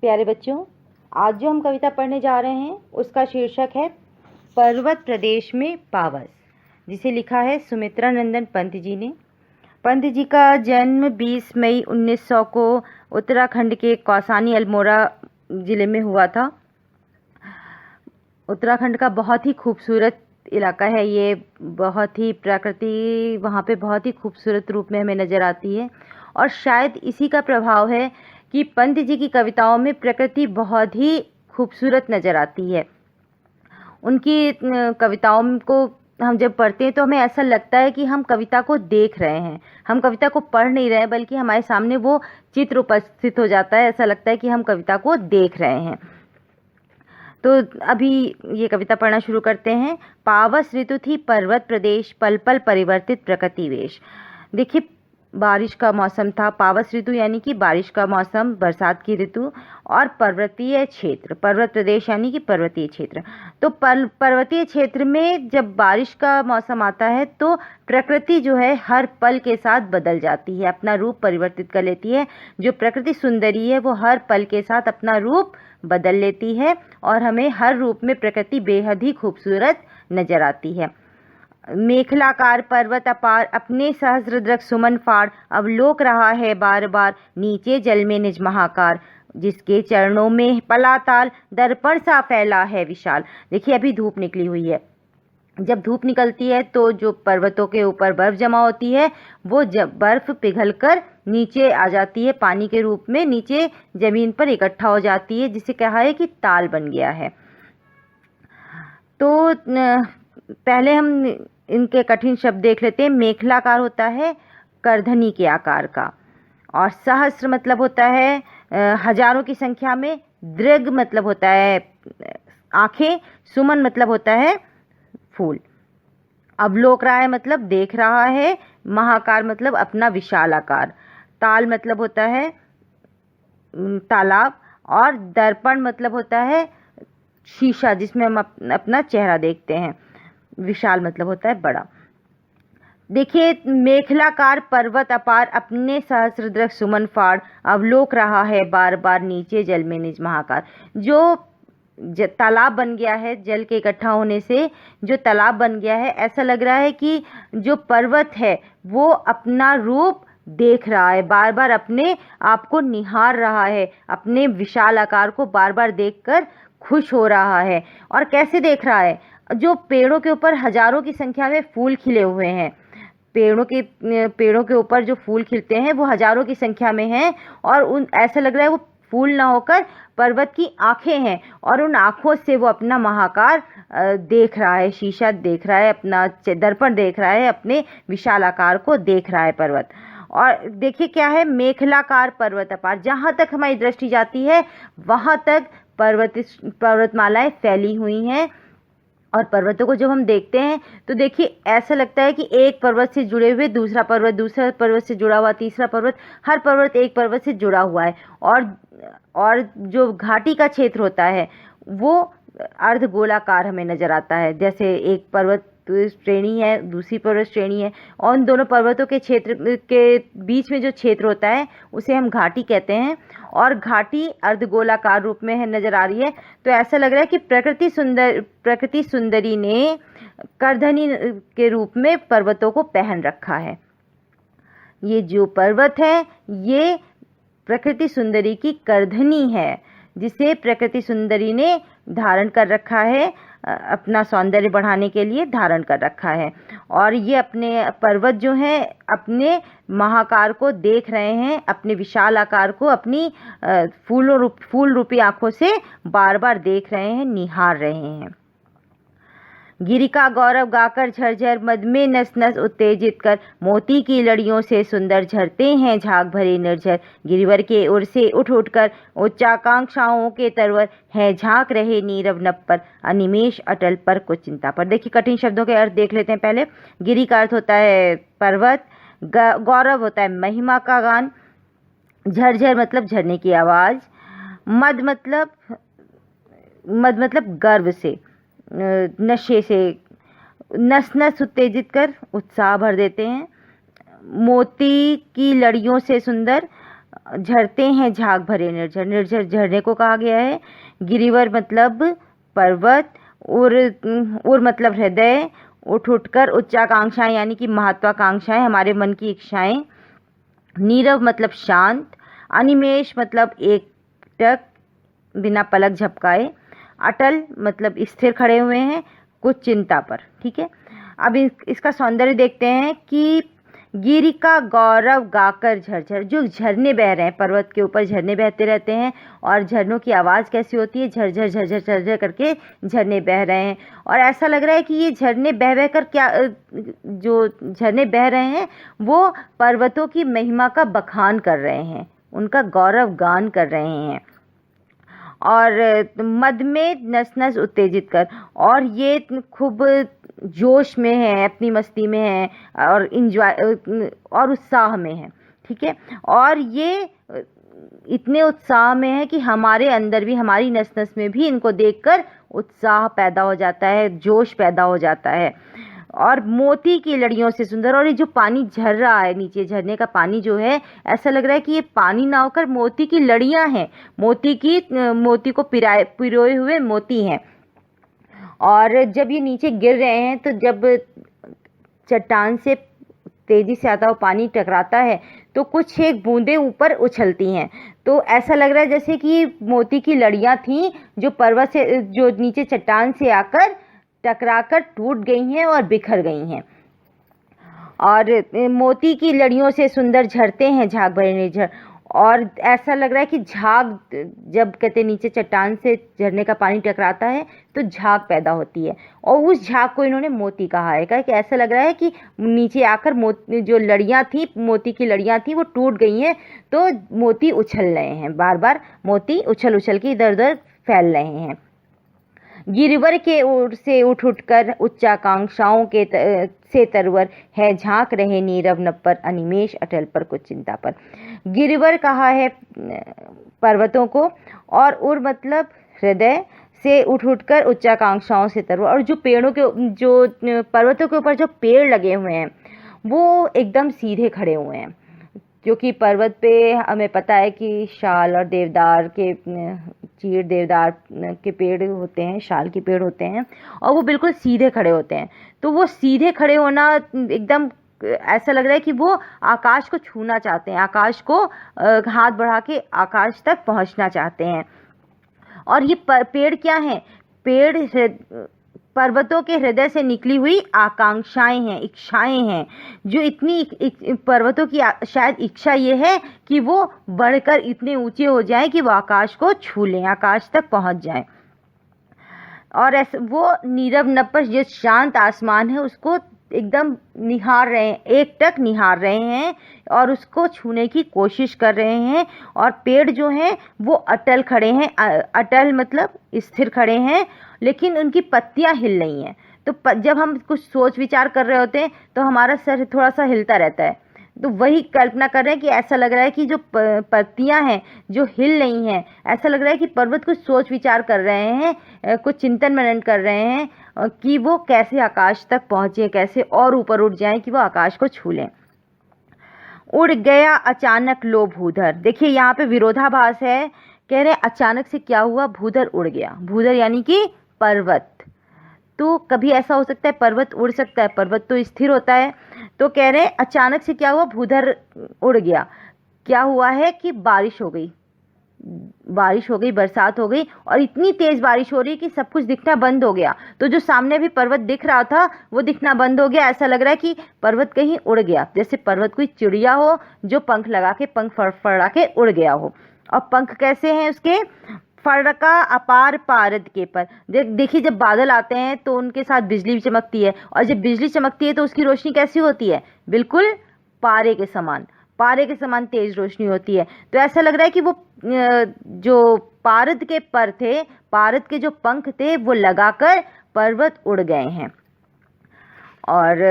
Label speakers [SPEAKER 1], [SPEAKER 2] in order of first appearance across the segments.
[SPEAKER 1] प्यारे बच्चों, आज जो हम कविता पढ़ने जा रहे हैं उसका शीर्षक है पर्वत प्रदेश में पावस, जिसे लिखा है सुमित्रा नंदन पंत जी ने। पंत जी का जन्म 20 मई 1900 को उत्तराखंड के कौसानी अल्मोड़ा ज़िले में हुआ था। उत्तराखंड का बहुत ही खूबसूरत इलाका है ये, बहुत ही प्रकृति वहाँ पे बहुत ही खूबसूरत रूप में हमें नज़र आती है। और शायद इसी का प्रभाव है कि पंत जी की कविताओं में प्रकृति बहुत ही खूबसूरत नज़र आती है। उनकी कविताओं को हम जब पढ़ते हैं तो हमें ऐसा लगता है कि हम कविता को देख रहे हैं, हम कविता को पढ़ नहीं रहे हैं, बल्कि हमारे सामने वो चित्र उपस्थित हो जाता है। ऐसा लगता है कि हम कविता को देख रहे हैं। तो अभी ये कविता पढ़ना शुरू करते हैं। पावस ऋतु थी पर्वत प्रदेश, पल पल परिवर्तित प्रकृति वेश। देखिए, बारिश का मौसम था। पावस ऋतु यानी कि बारिश का मौसम, बरसात की ऋतु। और पर्वतीय क्षेत्र, पर्वत प्रदेश यानी कि पर्वतीय क्षेत्र। तो पर्वतीय क्षेत्र में जब बारिश का मौसम आता है तो प्रकृति जो है हर पल के साथ बदल जाती है, अपना रूप परिवर्तित कर लेती है। जो प्रकृति सुंदरी है वो हर पल के साथ अपना रूप बदल लेती है और हमें हर रूप में प्रकृति बेहद ही खूबसूरत नजर आती है। मेखलाकार पर्वत अपार, अपने सहस्रदृक सुमन फाड़, अवलोक रहा है बार बार, नीचे जल में निज महाकार, जिसके चरणों में पलाताल, दर्पण सा फैला है विशाल। देखिए, अभी धूप निकली हुई है। जब धूप निकलती है तो जो पर्वतों के ऊपर बर्फ जमा होती है वो जब बर्फ पिघलकर नीचे आ जाती है, पानी के रूप में नीचे जमीन पर इकट्ठा हो जाती है, जिसे कहा है कि ताल बन गया है। तो पहले हम इनके कठिन शब्द देख लेते हैं। मेखलाकार होता है करधनी के आकार का, और सहस्र मतलब होता है हजारों की संख्या में, दृग मतलब होता है आंखें, सुमन मतलब होता है फूल, अवलोक रहा है मतलब देख रहा है, महाकार मतलब अपना विशाल आकार, ताल मतलब होता है तालाब, और दर्पण मतलब होता है शीशा जिसमें हम अपना चेहरा देखते हैं, विशाल मतलब होता है बड़ा। देखिए, मेखलाकार पर्वत अपार, अपने सहस्रदृक सुमन फाड़, अवलोक रहा है बार बार, नीचे जल में निज महाकार। जो तालाब बन गया है, जल के इकट्ठा होने से जो तालाब बन गया है, ऐसा लग रहा है कि जो पर्वत है वो अपना रूप देख रहा है, बार बार अपने आप को निहार रहा है, अपने विशाल आकार को बार बार देखकर खुश हो रहा है। और कैसे देख रहा है? जो पेड़ों के ऊपर हजारों की संख्या में फूल खिले हुए हैं, पेड़ों के ऊपर जो फूल खिलते हैं वो हजारों की संख्या में हैं, और उन ऐसा लग रहा है वो फूल ना होकर पर्वत की आंखें हैं, और उन आंखों से वो अपना महाकार देख रहा है, शीशा देख रहा है, अपना दर्पण देख रहा है, अपने विशाल आकार को देख रहा है पर्वत। और देखिए क्या है, मेखलाकार पर्वत अपार, जहाँ तक हमारी दृष्टि जाती है वहाँ तक पर्वतमालाएं फैली हुई हैं। और पर्वतों को जब हम देखते हैं तो देखिए ऐसा लगता है कि एक पर्वत से जुड़े हुए दूसरा पर्वत से जुड़ा हुआ तीसरा पर्वत, हर पर्वत एक पर्वत से जुड़ा हुआ है। और जो घाटी का क्षेत्र होता है वो अर्धगोलाकार हमें नज़र आता है, जैसे एक पर्वत श्रेणी है, दूसरी पर्वत श्रेणी है, और उन दोनों पर्वतों के क्षेत्र के बीच में जो क्षेत्र होता है उसे हम घाटी कहते हैं, और घाटी अर्धगोलाकार रूप में है नज़र आ रही है। तो ऐसा लग रहा है कि प्रकृति सुंदरी ने करधनी के रूप में पर्वतों को पहन रखा है। ये जो पर्वत है ये प्रकृति सुंदरी की करधनी है, जिसे प्रकृति सुंदरी ने धारण कर रखा है, अपना सौंदर्य बढ़ाने के लिए धारण कर रखा है। और ये अपने पर्वत जो हैं अपने महाकार को देख रहे हैं, अपने विशाल आकार को अपनी फूल रूपी आंखों से बार बार देख रहे हैं, निहार रहे हैं। गिरि का गौरव गाकर झरझर, मद में नस नस उत्तेजित कर, मोती की लड़ियों से सुंदर झरते हैं झाग भरे निर्झर, गिरिवर के उर से उठ उठकर उच्चाकांक्षाओं के तरवर, है झांक रहे नीरव नभ पर, अनिमेष अटल पर कुछ चिंता पर। देखिए, कठिन शब्दों के अर्थ देख लेते हैं पहले। गिरि का अर्थ होता है पर्वत, गौरव होता है महिमा का गान, झरझर मतलब झरने की आवाज़, मद मतलब गर्व से, नशे से, नस नस उत्तेजित कर उत्साह भर देते हैं, मोती की लड़ियों से सुंदर, झरते हैं झाग भरे निर्झर, निर्झर झरने को कहा गया है। गिरिवर मतलब पर्वत, उर मतलब हृदय, उठ उठकर उच्चाकांक्षाएं यानी कि महत्वाकांक्षाएं, हमारे मन की इच्छाएं। नीरव मतलब शांत, अनिमेष मतलब एकटक बिना पलक झपकाए, अटल मतलब स्थिर खड़े हुए हैं कुछ चिंता पर। ठीक है, अब इसका सौंदर्य देखते हैं कि गिरि का गौरव गाकर झरझर, जो झरने बह रहे हैं, पर्वत के ऊपर झरने बहते रहते हैं और झरनों की आवाज़ कैसी होती है, झरझर झरझर झरझर करके झरने बह रहे हैं। और ऐसा लग रहा है कि ये झरने बह बह कर क्या, जो झरने बह रहे हैं वो पर्वतों की महिमा का बखान कर रहे हैं, उनका गौरव गान कर रहे हैं। और मद में नस नस उत्तेजित कर, और ये खूब जोश में है, अपनी मस्ती में है और इंजॉय और उत्साह में है। ठीक है, और ये इतने उत्साह में है कि हमारे अंदर भी, हमारी नस नस में भी इनको देखकर उत्साह पैदा हो जाता है, जोश पैदा हो जाता है। और मोती की लड़ियों से सुंदर, और ये जो पानी झर रहा है नीचे, झरने का पानी जो है, ऐसा लग रहा है कि ये पानी ना होकर मोती की लड़ियां हैं, मोती को पिरोए हुए मोती हैं। और जब ये नीचे गिर रहे हैं तो जब चट्टान से तेजी से आता हुआ पानी टकराता है तो कुछ एक बूंदें ऊपर उछलती हैं, तो ऐसा लग रहा है जैसे कि मोती की लड़ियां थीं जो पर्वत से, जो नीचे चट्टान से आकर टकराकर टूट गई हैं और बिखर गई हैं। और मोती की लड़ियों से सुंदर झरते हैं झाग भरे निर्झर, और ऐसा लग रहा है कि झाग, जब कहते नीचे चट्टान से झरने का पानी टकराता है तो झाग पैदा होती है, और उस झाग को इन्होंने मोती कहा है। कि ऐसा लग रहा है कि नीचे आकर मोती, जो लड़ियां थी, मोती की लड़ियां थी, वो टूट गई हैं, तो मोती उछल रहे हैं, बार बार मोती उछल उछल के इधर उधर फैल रहे हैं। गिरिवर के ओर से उठ उठकर उच्चाकांक्षाओं के से तरवर है, झांक रहे नीरव नभ पर, अनिमेष अटल पर कुछ चिंता पर। गिरिवर कहा है पर्वतों को, और उर मतलब हृदय, से उठ उठकर उच्चाकांक्षाओं से तरवर, और जो पेड़ों के, जो पर्वतों के ऊपर जो पेड़ लगे हुए हैं वो एकदम सीधे खड़े हुए हैं, क्योंकि पर्वत पे हमें पता है कि शाल और देवदार के, चीड़ देवदार के पेड़ होते हैं, शाल के पेड़ होते हैं, और वो बिल्कुल सीधे खड़े होते हैं। तो वो सीधे खड़े होना एकदम ऐसा लग रहा है कि वो आकाश को छूना चाहते हैं, आकाश को हाथ बढ़ा के आकाश तक पहुंचना चाहते हैं। और ये पेड़ क्या हैं? पेड़ पर्वतों के हृदय से निकली हुई आकांक्षाएं हैं, इच्छाएं हैं, जो इतनी पर्वतों की शायद इच्छा ये है कि वो बढ़कर इतने ऊंचे हो जाएं कि वो आकाश को छू लें, आकाश तक पहुंच जाएं। और ऐसे वो नीरव नभ पर, जो शांत आसमान है, उसको एकदम निहार रहे हैं, एकटक निहार रहे हैं और उसको छूने की कोशिश कर रहे हैं। और पेड़ जो हैं वो अटल खड़े हैं, अटल मतलब स्थिर खड़े हैं, लेकिन उनकी पत्तियां हिल रही हैं। तो जब हम कुछ सोच विचार कर रहे होते हैं तो हमारा सर थोड़ा सा हिलता रहता है, तो वही कल्पना कर रहे हैं कि ऐसा लग रहा है कि जो पत्तियां हैं जो हिल रही हैं, ऐसा लग रहा है कि पर्वत कुछ सोच विचार कर रहे हैं, कुछ चिंतन मनन कर रहे हैं कि वो कैसे आकाश तक पहुँचे, कैसे और ऊपर उठ जाएं कि वो आकाश को छू लें। उड़ गया अचानक लो भूधर, देखिए यहाँ पे विरोधाभास है, कह रहे हैं अचानक से क्या हुआ, भूधर उड़ गया। भूधर यानी कि पर्वत, तो कभी ऐसा हो सकता है पर्वत उड़ सकता है, पर्वत तो स्थिर होता है। तो कह रहे हैं अचानक से क्या हुआ, भूधर उड़ गया। क्या हुआ है कि बारिश हो गई, बरसात हो गई, और इतनी तेज बारिश हो रही कि सब कुछ दिखना बंद हो गया। तो जो सामने भी पर्वत दिख रहा था वो दिखना बंद हो गया। ऐसा लग रहा है कि पर्वत कहीं उड़ गया, जैसे पर्वत कोई चिड़िया हो जो पंख लगा के, पंख फड़फड़ा के उड़ गया हो। और पंख कैसे हैं उसके, फड़का अपार पारद के पर। देखिए जब बादल आते हैं तो उनके साथ बिजली भी चमकती है, और जब बिजली चमकती है तो उसकी रोशनी कैसी होती है, बिल्कुल पारे के समान तेज रोशनी होती है। तो ऐसा लग रहा है कि वो जो पारद के पर थे, पारद के जो पंख थे वो लगाकर पर्वत उड़ गए हैं, और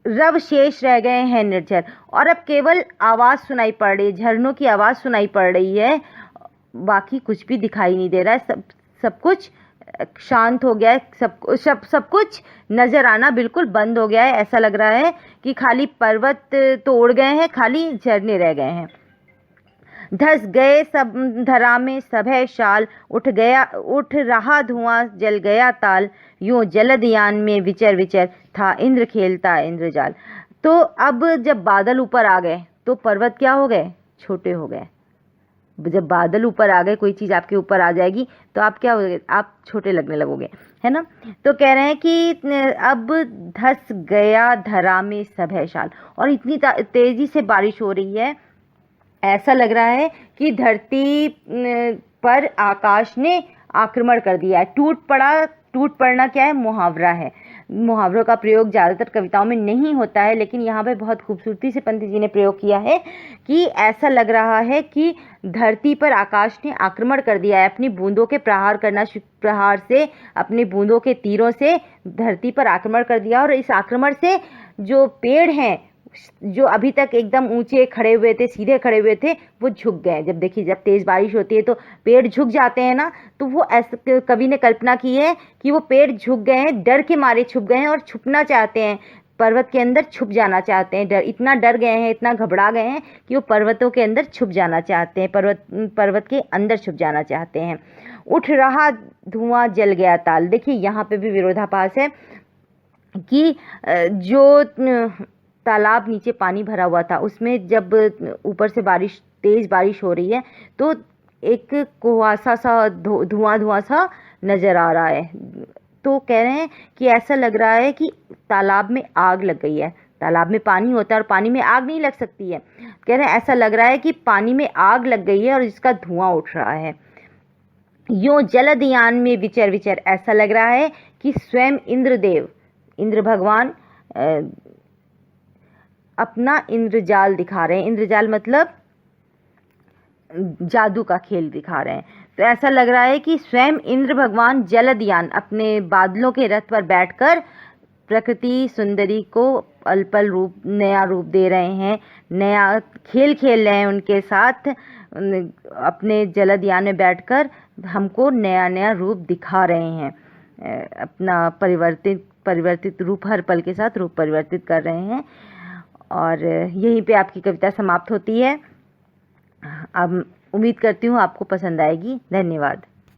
[SPEAKER 1] रव शेष रह गए हैं निर्झर। और अब केवल आवाज़ सुनाई पड़ रही है, झरनों की आवाज़ सुनाई पड़ रही है, बाकी कुछ भी दिखाई नहीं दे रहा है। सब कुछ शांत हो गया है, सब कुछ नजर आना बिल्कुल बंद हो गया है। ऐसा लग रहा है कि खाली पर्वत तो उड़ गए हैं, खाली झरने रह गए हैं। धस गए सब धरा में सभय शाल, उठ रहा धुआं जल गया ताल, यूं जलदयान में विचर विचर, था इंद्र खेलता इंद्रजाल। तो अब जब बादल ऊपर आ गए तो पर्वत क्या हो गए? छोटे हो गए। जब बादल ऊपर आ गए, कोई चीज़ आपके ऊपर आ जाएगी तो आप क्या हो गए? आप छोटे लगने लगोगे, है ना। तो कह रहे हैं कि अब धस गया धरा में सभय शाल, और इतनी तेजी से बारिश हो रही है, ऐसा लग रहा है कि धरती पर आकाश ने आक्रमण कर दिया है। टूट पड़ना क्या है? मुहावरा है। मुहावरों का प्रयोग ज़्यादातर कविताओं में नहीं होता है, लेकिन यहाँ पे बहुत खूबसूरती से पंडित जी ने प्रयोग किया है कि ऐसा लग रहा है कि धरती पर आकाश ने आक्रमण कर दिया है। अपनी बूंदों के प्रहार से, अपनी बूंदों के तीरों से धरती पर आक्रमण कर दिया, और इस आक्रमण से जो पेड़ हैं, जो अभी तक एकदम ऊंचे खड़े हुए थे, सीधे खड़े हुए थे, वो झुक गए। जब देखिए, जब तेज बारिश होती है तो पेड़ झुक जाते हैं ना, तो वो ऐसे कवि ने कल्पना की है कि वो पेड़ झुक गए हैं, डर के मारे छुप गए हैं और छुपना चाहते हैं, पर्वत के अंदर छुप जाना चाहते हैं। इतना डर गए हैं, इतना घबरा गए हैं कि वो पर्वतों के अंदर छुप जाना चाहते हैं, पर्वत के अंदर छुप जाना चाहते हैं। उठ रहा धुआं जल गया ताल। देखिए, यहाँ पे भी विरोधाभास है कि जो तालाब नीचे पानी भरा हुआ था, उसमें जब ऊपर से तेज बारिश हो रही है तो एक कुहासा सा, धुआं सा नजर आ रहा है। तो कह रहे हैं कि ऐसा लग रहा है कि तालाब में आग लग गई है। तालाब में पानी होता है और पानी में आग नहीं लग सकती है। कह रहे हैं ऐसा लग रहा है कि पानी में आग लग गई है और इसका धुआं उठ रहा है। यूं जलदयान में विचर विचर, ऐसा लग रहा है कि स्वयं इंद्र भगवान अपना इंद्रजाल दिखा रहे हैं। इंद्रजाल मतलब जादू का खेल दिखा रहे हैं। तो ऐसा लग रहा है कि स्वयं इंद्र भगवान जलदयान, अपने बादलों के रथ पर बैठकर प्रकृति सुंदरी को पल पल नया रूप दे रहे हैं, नया खेल खेल रहे हैं उनके साथ। अपने जलदयान में बैठकर हमको नया नया रूप दिखा रहे हैं, अपना परिवर्तित रूप, हर पल के साथ रूप परिवर्तित कर रहे हैं। और यहीं पे आपकी कविता समाप्त होती है। अब उम्मीद करती हूँ आपको पसंद आएगी। धन्यवाद।